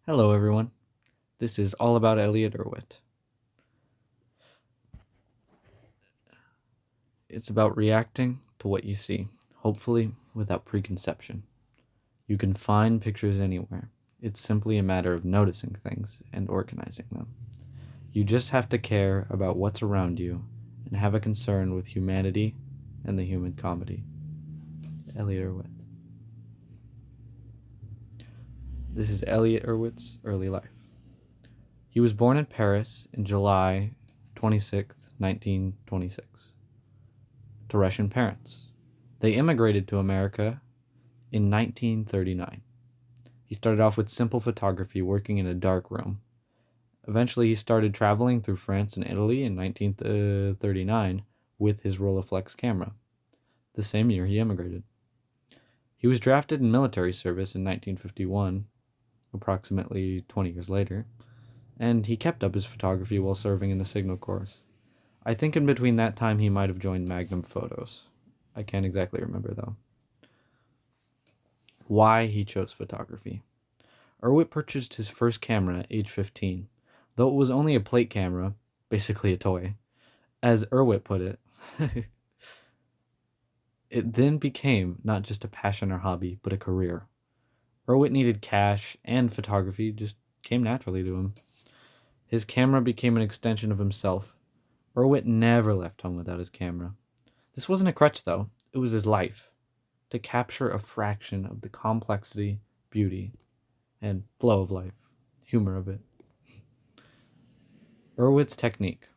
Hello, everyone. This is all about Elliot Erwitt. It's about reacting to what you see, hopefully without preconception. You can find pictures anywhere. It's simply a matter of noticing things and organizing them. You just have to care about what's around you and have a concern with humanity and the human comedy. Elliot Erwitt. This is Elliot Erwitt's early life. He was born in Paris in July 26, 1926, to Russian parents. They immigrated to America in 1939. He started off with simple photography, working in a dark room. Eventually, he started traveling through France and Italy in 1939 with his Rolleiflex camera. The same year, he immigrated. He was drafted in military service in 1951, approximately 20 years later, and he kept up his photography while serving in the Signal Corps. I think in between that time he might have joined Magnum Photos. I can't exactly remember though. Why he chose photography. Erwitt purchased his first camera at age 15, though it was only a plate camera, basically a toy. As Erwitt put it, it then became not just a passion or hobby, but a career. Erwitt needed cash, and photography just came naturally to him. His camera became an extension of himself. Erwitt never left home without his camera. This wasn't a crutch, though, it was his life. To capture a fraction of the complexity, beauty, and flow of life, humor of it. Erwitt's technique.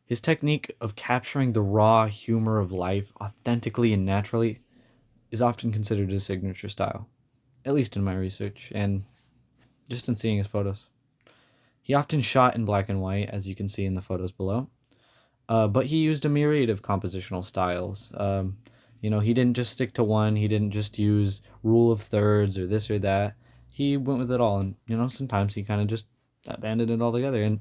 His technique of capturing the raw humor of life authentically and naturally is often considered his signature style, at least in my research and just in seeing his photos. He often shot in black and white, as you can see in the photos below, but he used a myriad of compositional styles. He didn't just stick to one. He didn't just use rule of thirds or this or that. He went with it all, and sometimes he kind of just abandoned it altogether. And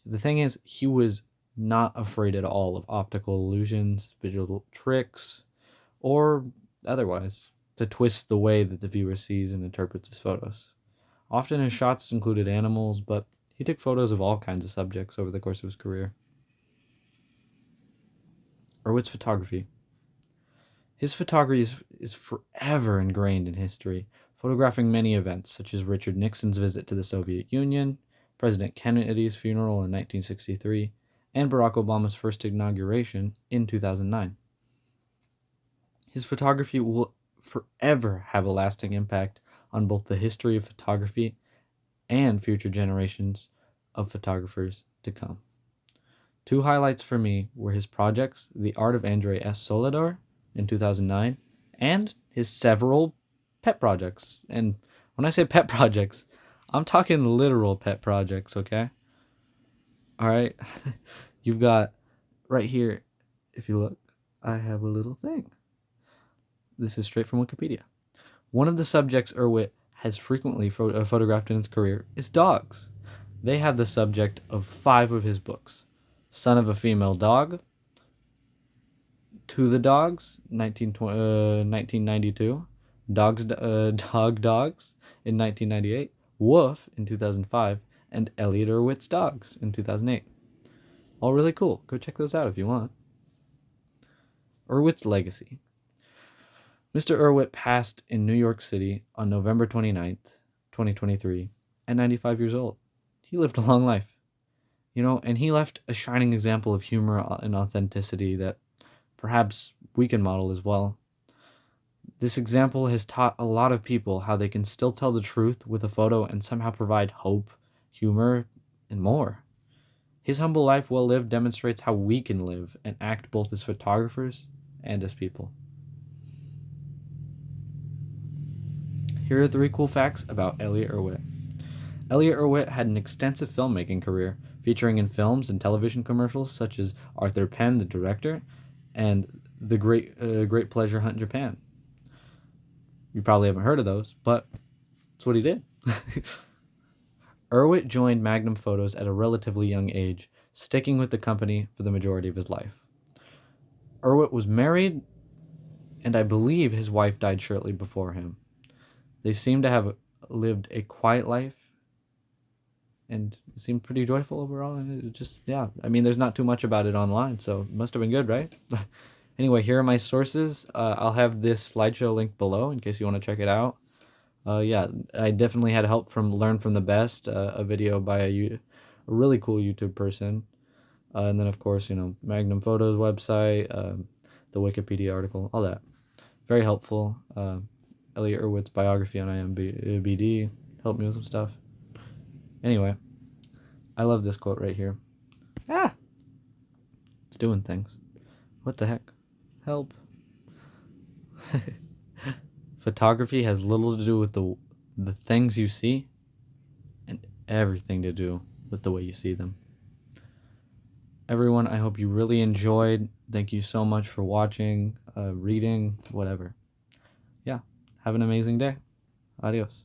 the thing is, he was not afraid at all of optical illusions, visual tricks, or otherwise to twist the way that the viewer sees and interprets his photos. Often his shots included animals, but he took photos of all kinds of subjects over the course of his career. Erwitt's photography. His photography is forever ingrained in history, photographing many events such as Richard Nixon's visit to the Soviet Union, President Kennedy's funeral in 1963, and Barack Obama's first inauguration in 2009. His photography will forever have a lasting impact on both the history of photography and future generations of photographers to come. Two highlights for me were his projects, The Art of Andrei S. Soledar in 2009, and his several pet projects. And when I say pet projects, I'm talking literal pet projects, okay? All right. You've got right here, if you look, I have a little thing. This is straight from Wikipedia. One of the subjects Erwitt has frequently photographed in his career is dogs. They have the subject of 5 of his books: Son of a Female Dog, To the Dogs, 1992, Dogs in 1998, Woof in 2005, and Elliot Erwitt's Dogs in 2008. All really cool. Go check those out if you want. Erwitt's legacy. Mr. Erwitt passed in New York City on November 29th, 2023, at 95 years old. He lived a long life, and he left a shining example of humor and authenticity that perhaps we can model as well. This example has taught a lot of people how they can still tell the truth with a photo and somehow provide hope, humor, and more. His humble life, well lived, demonstrates how we can live and act both as photographers and as people. Here are 3 cool facts about Elliot Erwitt. Elliot Erwitt had an extensive filmmaking career, featuring in films and television commercials such as Arthur Penn, the director, and The Great Pleasure Hunt in Japan. You probably haven't heard of those, but that's what he did. Erwitt joined Magnum Photos at a relatively young age, sticking with the company for the majority of his life. Erwitt was married, and I believe his wife died shortly before him. They seem to have lived a quiet life and seemed pretty joyful overall. And it just, yeah, I mean, there's not too much about it online, so it must have been good, right? Anyway, here are my sources. I'll have this slideshow linked below in case you want to check it out. Yeah, I definitely had help from Learn from the Best, a video by a really cool YouTube person. And then, of course, Magnum Photos website, the Wikipedia article, all that. Very helpful. Elliot Erwitt's biography on IMDb helped me with some stuff. Anyway, I love this quote right here. Ah! It's doing things. What the heck? Help. Photography has little to do with the things you see and everything to do with the way you see them. Everyone, I hope you really enjoyed. Thank you so much for watching, reading, whatever. Yeah, have an amazing day. Adios.